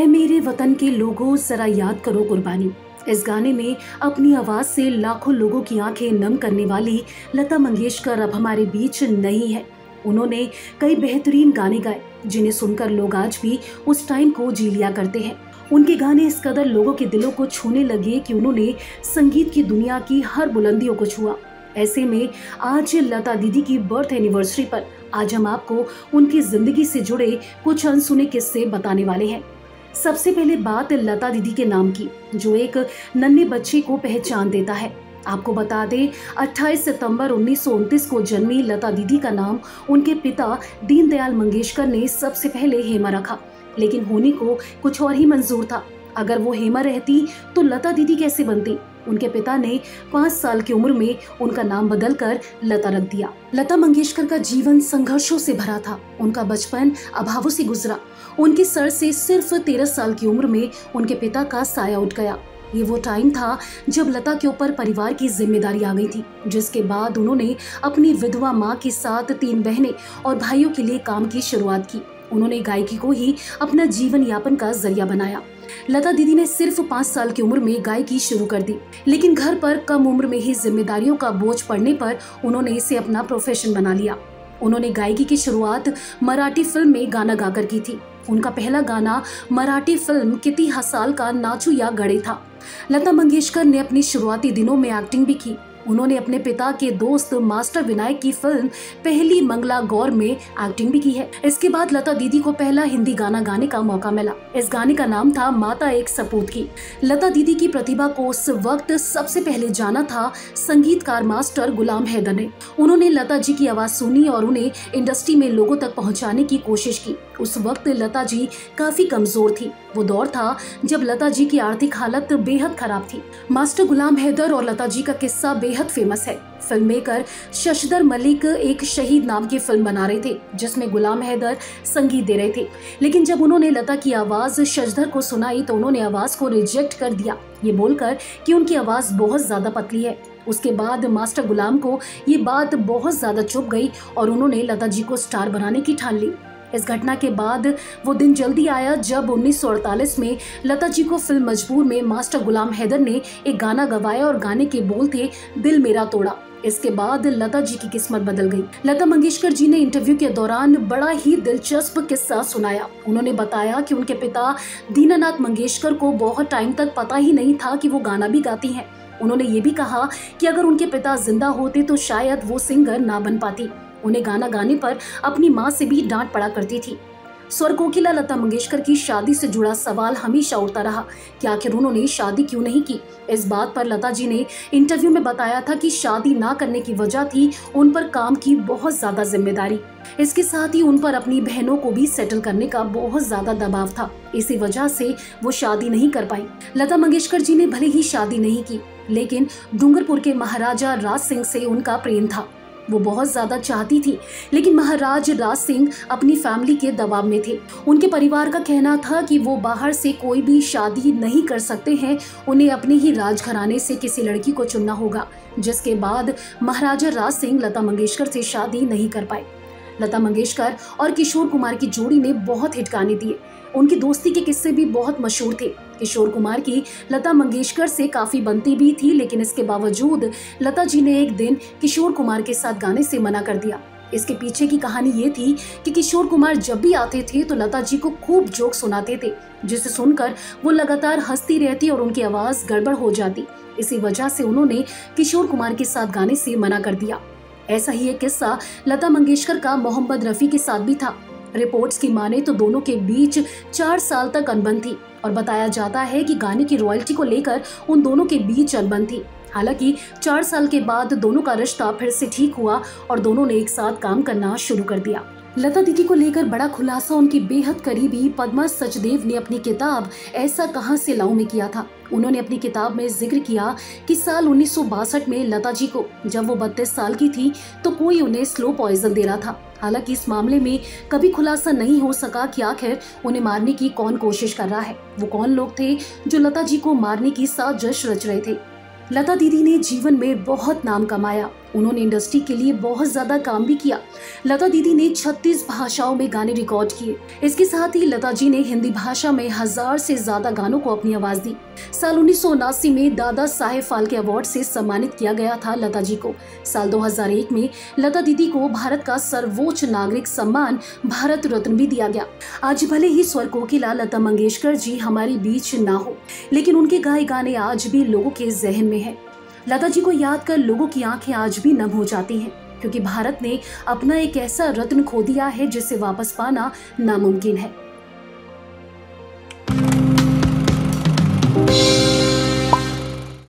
ऐ मेरे वतन के लोगों जरा याद करो कुर्बानी। इस गाने में अपनी आवाज से लाखों लोगों की आंखें नम करने वाली लता मंगेशकर अब हमारे बीच नहीं है। उन्होंने कई बेहतरीन गाने गाए जिन्हें सुनकर लोग आज भी उस टाइम को जी लिया करते हैं। उनके गाने इस कदर लोगों के दिलों को छूने लगे कि उन्होंने संगीत की दुनिया की हर बुलंदियों को छुआ। ऐसे में आज लता दीदी की बर्थ एनिवर्सरी पर आज हम आपको उनकी जिंदगी से जुड़े कुछ अनसुने किस्से बताने वाले हैं। सबसे पहले बात लता दीदी के नाम की, जो एक नन्हे बच्चे को पहचान देता है। आपको बता दें, 28 सितंबर 1929 को जन्मी लता दीदी का नाम उनके पिता दीनदयाल मंगेशकर ने सबसे पहले हेमा रखा, लेकिन होने को कुछ और ही मंजूर था। अगर वो हेमा रहती तो लता दीदी कैसे बनती। उनके पिता ने 5 साल की उम्र में उनका नाम बदलकर लता रख दिया। लता मंगेशकर का जीवन संघर्षों से भरा था। उनका बचपन अभावों से गुजरा। उनके सर से सिर्फ 13 साल की उम्र में उनके पिता का साया उठ गया। ये वो टाइम था जब लता के ऊपर परिवार की जिम्मेदारी आ गई थी, जिसके बाद उन्होंने अपनी विधवा माँ के साथ 3 बहनें और भाइयों के लिए काम की शुरुआत की। उन्होंने गायकी को ही अपना जीवन यापन का जरिया बनाया। लता दीदी ने सिर्फ 5 साल की उम्र में गायकी शुरू कर दी, लेकिन घर पर कम उम्र में ही जिम्मेदारियों का बोझ पड़ने पर उन्होंने इसे अपना प्रोफेशन बना लिया। उन्होंने गायकी की शुरुआत मराठी फिल्म में गाना गाकर की थी। उनका पहला गाना मराठी फिल्म किती हसाल का नाचू या गड़े था। लता मंगेशकर ने अपनी शुरुआती दिनों में एक्टिंग भी की। उन्होंने अपने पिता के दोस्त मास्टर विनायक की फिल्म पहली मंगला गौर में एक्टिंग भी की है। इसके बाद लता दीदी को पहला हिंदी गाना गाने का मौका मिला। इस गाने का नाम था माता एक सपूत की। लता दीदी की प्रतिभा को उस वक्त सबसे पहले जाना था संगीतकार मास्टर गुलाम हैदर ने। उन्होंने लता जी की आवाज सुनी और उन्हें इंडस्ट्री में लोगों तक पहुंचाने की कोशिश की। उस वक्त लता जी काफी कमजोर थी। वो दौर था जब लता जी की आर्थिक हालत बेहद खराब थी। मास्टर गुलाम हैदर और लता जी का किस्सा बेहद फेमस है। फिल्म मेकर शशिधर मलिक एक शहीद नाम की फिल्म बना रहे थे, जिसमें गुलाम हैदर संगीत दे रहे थे, लेकिन जब उन्होंने लता की आवाज शशिधर को सुनाई तो उन्होंने आवाज को रिजेक्ट कर दिया, ये बोलकर कि उनकी आवाज बहुत ज्यादा पतली है। उसके बाद मास्टर गुलाम को ये बात बहुत ज्यादा चुभ गई और उन्होंने लता जी को स्टार बनाने की ठान ली। इस घटना के बाद वो दिन जल्दी आया जब 1948 में लता जी को फिल्म मजबूर में मास्टर गुलाम हैदर ने एक गाना गवाया और गाने के बोल थे दिल मेरा तोड़ा। इसके बाद लता जी की किस्मत बदल गई। लता मंगेशकर जी ने इंटरव्यू के दौरान बड़ा ही दिलचस्प किस्सा सुनाया। उन्होंने बताया कि उनके पिता दीनानाथ मंगेशकर को बहुत टाइम तक पता ही नहीं था कि वो गाना भी गाती हैं। उन्होंने ये भी कहा कि अगर उनके पिता जिंदा होते तो शायद वो सिंगर ना बन पाती। उन्हें गाना गाने पर अपनी माँ से भी डांट पड़ा करती थी। स्वर कोकिला लता मंगेशकर की शादी से जुड़ा सवाल हमेशा उठता रहा कि आखिर उन्होंने शादी क्यों नहीं की। इस बात पर लता जी ने इंटरव्यू में बताया था कि शादी ना करने की वजह थी उन पर काम की बहुत ज्यादा जिम्मेदारी। इसके साथ ही उन पर अपनी बहनों को भी सेटल करने का बहुत ज्यादा दबाव था। इसी वजह से वो शादी नहीं कर पाई। लता मंगेशकर जी ने भले ही शादी नहीं की, लेकिन डूंगरपुर के महाराजा राज सिंह से उनका प्रेम था। वो बहुत ज्यादा चाहती थी, लेकिन महाराज राज सिंह अपनी फैमिली के दबाव में थे। उनके परिवार का कहना था कि वो बाहर से कोई भी शादी नहीं कर सकते हैं, उन्हें अपने ही राजघराने से किसी लड़की को चुनना होगा, जिसके बाद महाराजा राज सिंह लता मंगेशकर से शादी नहीं कर पाए। लता मंगेशकर और किशोर कुमार की जोड़ी ने बहुत हिट गाने दिए। उनकी दोस्ती के किस्से भी बहुत मशहूर थे। किशोर कुमार की लता मंगेशकर से काफी बनती भी थी, लेकिन इसके बावजूद लता जी ने एक दिन किशोर कुमार के साथ गाने से मना कर दिया। इसके पीछे की कहानी ये थी कि किशोर कुमार जब भी आते थे तो लता जी को खूब जोक सुनाते थे, जिसे सुनकर वो लगातार हंसती रहती और उनकी आवाज गड़बड़ हो जाती। इसी वजह से उन्होंने किशोर कुमार के साथ गाने से मना कर दिया। ऐसा ही एक किस्सा लता मंगेशकर का मोहम्मद रफी के साथ भी था। रिपोर्ट्स की माने तो दोनों के बीच 4 साल तक अनबन थी और बताया जाता है कि गाने की रॉयल्टी को लेकर उन दोनों के बीच अनबन थी। हालांकि 4 साल के बाद दोनों का रिश्ता फिर से ठीक हुआ और दोनों ने एक साथ काम करना शुरू कर दिया। लता दीदी को लेकर बड़ा खुलासा उनकी बेहद करीबी पद्मा सचदेव ने अपनी किताब ऐसा कहां से लाऊं में किया था। उन्होंने अपनी किताब में जिक्र किया कि साल 1962 में लता जी को जब वो 32 साल की थी तो कोई उन्हें स्लो पॉइजन दे रहा था। हालांकि इस मामले में कभी खुलासा नहीं हो सका कि आखिर उन्हें मारने की कौन कोशिश कर रहा है। वो कौन लोग थे जो लता जी को मारने की साजिश रच रहे थे। लता दीदी ने जीवन में बहुत नाम कमाया उन्होंने इंडस्ट्री के लिए बहुत ज्यादा काम भी किया। लता दीदी ने 36 भाषाओं में गाने रिकॉर्ड किए। इसके साथ ही लता जी ने हिंदी भाषा में 1000 से ज्यादा गानों को अपनी आवाज दी। साल 1979 में दादा साहेब फाल्के अवार्ड से सम्मानित किया गया था लता जी को। साल 2001 में लता दीदी को भारत का सर्वोच्च नागरिक सम्मान भारत रत्न भी दिया गया। आज भले ही स्वर कोकिला लता मंगेशकर जी हमारे बीच ना हो, लेकिन उनके गाए गाने आज भी लोगों के जहन में है। लता जी को याद कर लोगों की आंखें आज भी नम हो जाती हैं, क्योंकि भारत ने अपना एक ऐसा रत्न खो दिया है जिसे वापस पाना नामुमकिन है।